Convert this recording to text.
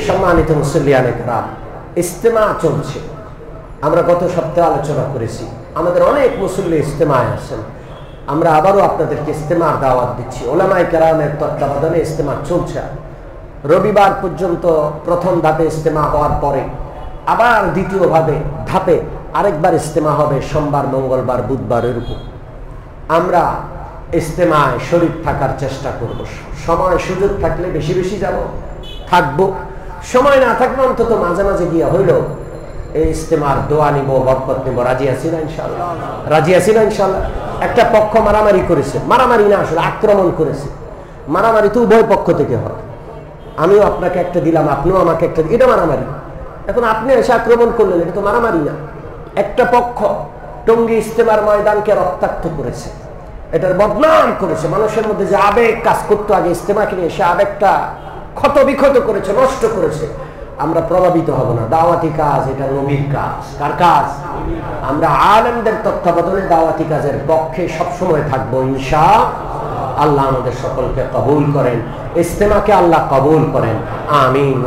সম্মানিত মুসল্লিয়ানে কেরাম, ইজতেমা চলছে। আমরা গত সপ্তাহে আলোচনা করেছি, আমাদের অনেক মুসল্লি ইজতেমায় আছেন। আমরা আবারও আপনাদেরকে ইজতেমার দাওয়াত দিচ্ছি। ওলামায়ে কেরামের তত্ত্বাবধানে ইজতেমা চলছে। রবিবার পর্যন্ত প্রথম ধাপে ইজতেমা হওয়ার পরে আবার দ্বিতীয় ধাপে আরেকবার ইজতেমা হবে সোমবার, মঙ্গলবার, বুধবার। এরকম আমরা ইজতেমায় শরীক থাকার চেষ্টা করব। সময় সুযোগ থাকলে বেশি বেশি থাকবো, সময় না থাকলে অন্তত মাঝে মাঝে গিয়া হইল এই ইজতেমার দোয়া নিব, বরকত নিব। রাজি আছি না ইনশাআল্লাহ? রাজি আছি না ইনশাআল্লাহ? একটা পক্ষ মারামারি করেছে, মারামারি না আসলে আক্রমণ করেছে। মারামারি তো উভয় পক্ষ থেকে হয়। আমিও আপনাকে একটা দিলাম, আপনিও আমাকে একটা, এটা মারামারি। এখন আপনি এসে আক্রমণ করলেন, এটা তো মারামারি না। একটা পক্ষ টঙ্গী ইজতেমার ময়দানকে রক্তাক্ত করেছে, এটার বদনাম করেছে। মানুষের মধ্যে যে আবেগ কাজ করতো আগে ইজতেমাকে নিয়ে, সে আবেগটা ক্ষত বিক্ষত করেছে, নষ্ট করেছে। আমরা প্রভাবিত হব না। দাওয়াতি কাজ এটা নবীর কাজ। কার কাজ? আমরা আলেমদের তত্ত্বাবধানে দাওয়াতি কাজের পক্ষে সবসময় থাকবো ইনশাআল্লাহ। আল্লাহ আমাদের সকলকে কবুল করেন, ইজতেমাকে আল্লাহ কবুল করেন, আমিন।